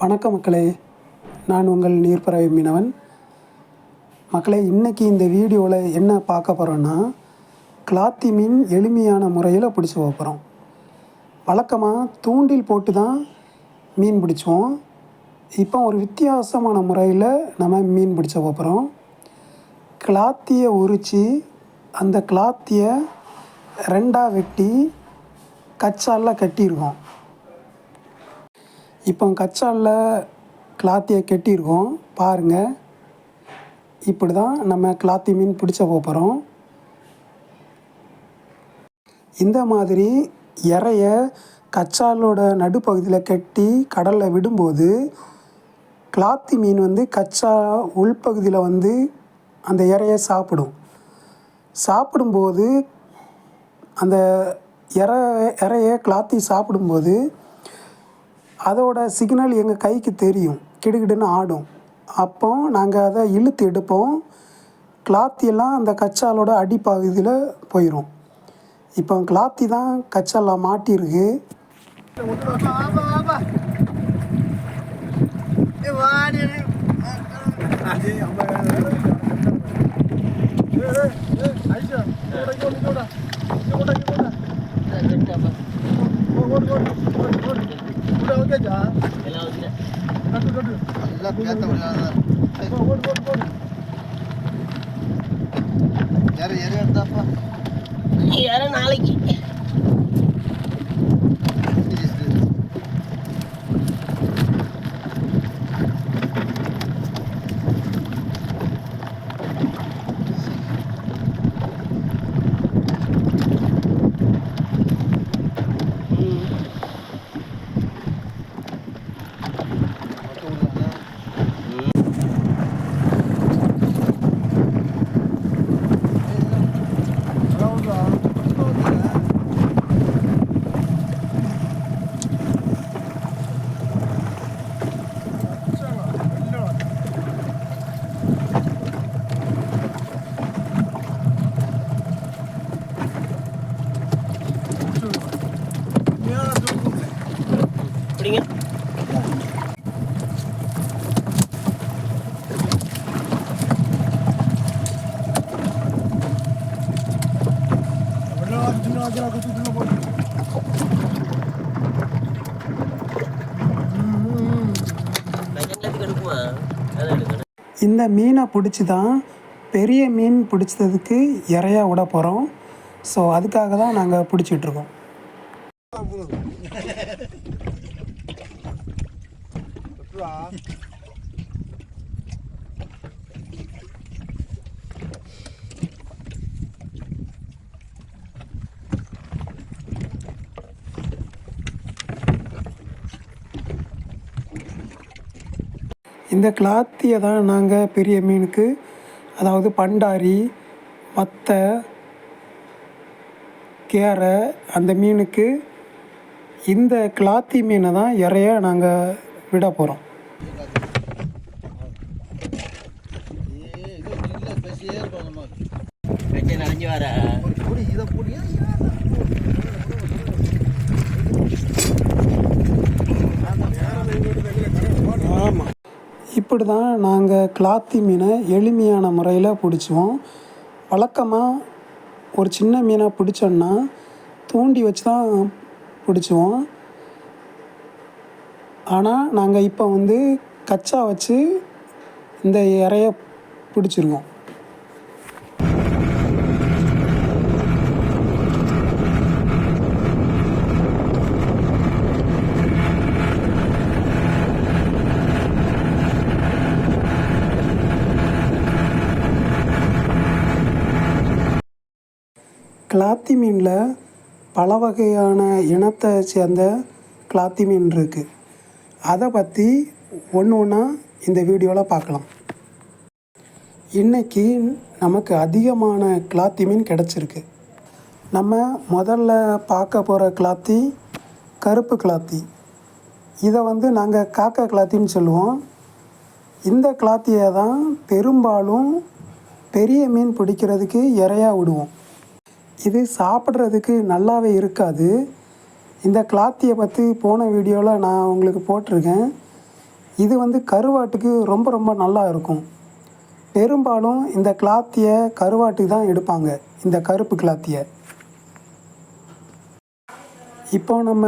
வணக்கம் மக்களே, நான் உங்கள் நீர்ப்பறவை மீனவன். மக்களே, இன்றைக்கி இந்த வீடியோவில் என்ன பார்க்க போகிறோன்னா, கிளாத்தி மீன் எளிமையான முறையில் பிடிச்சி வைப்போம். வழக்கமாக தூண்டில் போட்டு தான் மீன் பிடிச்சோம். இப்போ ஒரு வித்தியாசமான முறையில் நம்ம மீன் பிடிச்ச வைப்போம். கிளாத்தியை உரித்து அந்த கிளாத்தியை ரெண்டாக வெட்டி கச்சாலில் கட்டியிருக்கோம். இப்போ கச்சாலில் கிளாத்தியை கட்டியிருக்கோம் பாருங்கள். இப்படி தான் நம்ம கிளாத்தி மீன் பிடிச்ச போகிறோம். இந்த மாதிரி இறைய கச்சாலோட நடுப்பகுதியில் கட்டி கடலில் விடும்போது கிளாத்தி மீன் கச்சா உள்பகுதியில் அந்த இறையை சாப்பிடும்போது அந்த இறையை கிளாத்தி சாப்பிடும்போது அதோட சிக்னல் எங்கள் கைக்கு தெரியும், கிடுகிடுன்னு ஆடும். அப்போ நாங்கள் அதை இழுத்து எடுப்போம். கிளாத்தியெல்லாம் அந்த கச்சாலோட அடிப்பகுதியில் போயிடும். இப்போ கிளாத்தி தான் கச்சாலில் மாட்டியிருக்கு. நாளைக்கு இந்த மீனை பிடிச்சி தான் பெரிய மீன் பிடிச்சதுக்கு இறையா விட போகிறோம். ஸோ அதுக்காக தான் நாங்கள் பிடிச்சிட்ருக்கோம். இந்த கிளாத்தியை தான் நாங்கள் பெரிய மீனுக்கு, அதாவது பண்டாரி, மத்தை, கேரை, அந்த மீனுக்கு இந்த கிளாத்தி மீனை தான் இறைய நாங்கள் விட போகிறோம். ஆமாம், இப்படி தான் நாங்கள் கிளாத்தி மீனை எளிமையான முறையில் பிடிச்சுவோம். வழக்கமாக ஒரு சின்ன மீனை பிடிச்சோன்னா தூண்டி வச்சு தான் பிடிச்சுவோம். ஆனால் நாங்கள் இப்போ கச்சா வச்சு இந்த இறைய பிடிச்சிருக்கோம். கிளாத்தி மீனில் பல வகையான இனத்தை சேர்ந்த கிளாத்தி மீன் இருக்குது. அதை பற்றி ஒன்று ஒன்றா இந்த வீடியோவில் பார்க்கலாம். இன்றைக்கி நமக்கு அதிகமான கிளாத்தி மீன் கிடச்சிருக்கு. நம்ம முதல்ல பார்க்க போகிற கிளாத்தி கருப்பு கிளாத்தி. இதை நாங்கள் காக்கா கிளாத்தின்னு சொல்லுவோம். இந்த கிளாத்தியை தான் பெரும்பாலும் பெரிய மீன் பிடிக்கிறதுக்கு இறையா விடுவோம். இது சாப்பிட்றதுக்கு நல்லாவே இருக்காது. இந்த கிளாத்தியை பற்றி போன வீடியோவில் நான் உங்களுக்கு போட்டிருக்கேன். இது வந்து கருவாட்டுக்கு ரொம்ப ரொம்ப நல்லா இருக்கும். பெரும்பாலும் இந்த கிளாத்தியை கருவாட்டுக்கு தான் எடுப்பாங்க, இந்த கருப்பு கிளாத்தியை. இப்போ நம்ம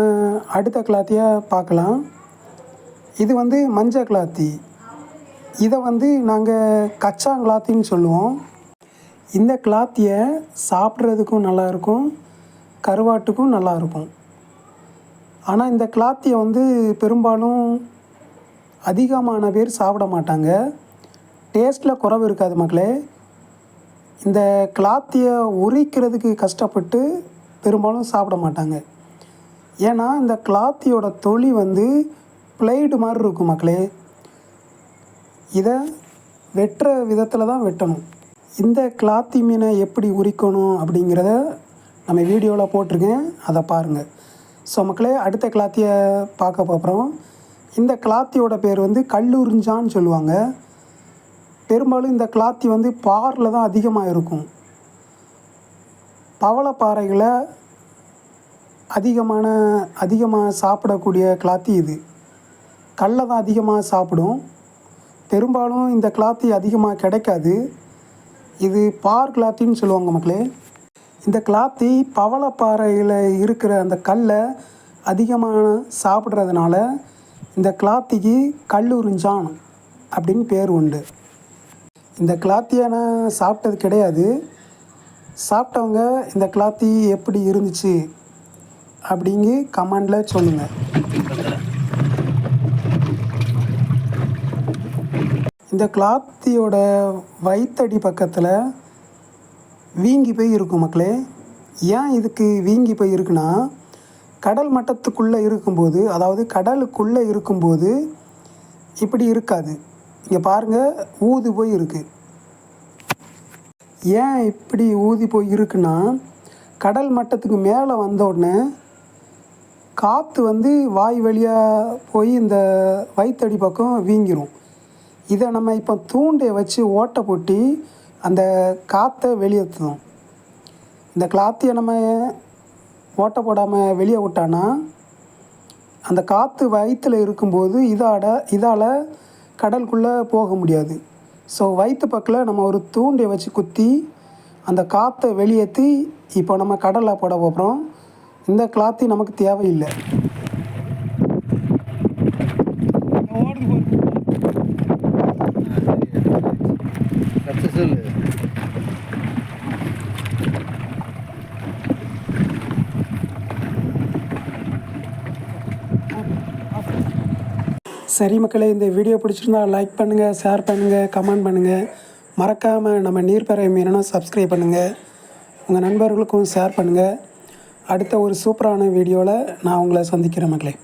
அடுத்த கிளாத்தியை பார்க்கலாம். இது வந்து மஞ்சள் கிளாத்தி. இதை வந்து நாங்கள் கச்சாங்கிளாத்தின்னு சொல்லுவோம். இந்த கிளாத்தியை சாப்பிட்றதுக்கும் நல்லாயிருக்கும், கருவாட்டுக்கும் நல்லாயிருக்கும். ஆனால் இந்த கிளாத்தியை வந்து பெரும்பாலும் அதிகமான பேர் சாப்பிட மாட்டாங்க. டேஸ்ட்டில் குறைவு இருக்காது மக்களே. இந்த கிளாத்தியை உரிக்கிறதுக்கு கஷ்டப்பட்டு பெரும்பாலும் சாப்பிட மாட்டாங்க. ஏன்னா இந்த கிளாத்தியோட தொலி வந்து பிளேடு மாதிரி இருக்கும் மக்களே. இதை வெட்டுற விதத்தில் தான் வெட்டணும். இந்த கிளாத்தி மீனை எப்படி உரிக்கணும் அப்படிங்கிறத நம்ம வீடியோவில் போட்டிருக்கேன், அதை பாருங்கள். ஸோ மக்களே, அடுத்த கிளாத்தியை பார்க்க போகிறோம். இந்த கிளாத்தியோட பேர் வந்து கல்லுறிஞ்சான்னு சொல்லுவாங்க. பெரும்பாலும் இந்த கிளாத்தி வந்து பாரில் தான் அதிகமாக இருக்கும். பவளப்பாறைகளை அதிகமாக சாப்பிடக்கூடிய கிளாத்தி இது. கல்லை தான் அதிகமாக சாப்பிடும். பெரும்பாலும் இந்த கிளாத்தி அதிகமாக கிடைக்காது. இது பார் கிளாத்தின்னு சொல்லுவாங்க மக்களே. இந்த கிளாத்தி பவளப்பாறையில் இருக்கிற அந்த கல்லை அதிகமாக சாப்பிட்றதுனால இந்த கிளாத்திக்கு கல்லுறிஞ்சான் அப்படின்னு பேர் உண்டு. இந்த கிளாத்தியை நான் சாப்பிட்டது கிடையாது. சாப்பிட்டவங்க இந்த கிளாத்தி எப்படி இருந்துச்சு அப்படிங்கி கமெண்டில் சொல்லுங்கள். இந்த கிளாத்தியோட வயிற்றடி பக்கத்தில் வீங்கி போய் இருக்கும் மக்களே. ஏன் இதுக்கு வீங்கி போய் இருக்குன்னா, கடல் மட்டத்துக்குள்ளே இருக்கும்போது, அதாவது கடலுக்குள்ளே இருக்கும்போது இப்படி இருக்காது. இங்கே பாருங்கள், ஊதி போய் இருக்குது. ஏன் இப்படி ஊதி போய் இருக்குன்னா, கடல் மட்டத்துக்கு மேலே வந்த உடனே காற்று வந்து வாய் வழியாக போய் இந்த வயிற்றடி பக்கம் வீங்கிரும். இதை நம்ம இப்போ தூண்டையை வச்சு ஓட்டை போட்டு அந்த காற்றை வெளியேற்றணும். இந்த கிளாத்தியை நம்ம ஓட்டை போடாமல் வெளியே விட்டானா அந்த காற்று வயிற்றில் இருக்கும்போது இதால் கடலுக்குள்ளே போக முடியாது. ஸோ வயிற்று பக்கத்தில் நம்ம ஒரு தூண்டையை வச்சு குத்தி அந்த காற்றை வெளியேற்றி இப்போ நம்ம கடலில் போட போகிறோம். இந்த கிளாத்தி நமக்கு தேவையில்லை. சரி மக்களே, இந்த வீடியோ பிடிச்சிருந்தா லைக் பண்ணுங்கள், ஷேர் பண்ணுங்கள், கமெண்ட் பண்ணுங்கள். மறக்காமல் நம்ம நீர்ப்பறவை மீனனை சப்ஸ்கிரைப் பண்ணுங்கள். உங்கள் நண்பர்களுக்கும் ஷேர் பண்ணுங்கள். அடுத்த ஒரு சூப்பரான வீடியோவில் நான் உங்களை சந்திக்கிறேன் மக்களே.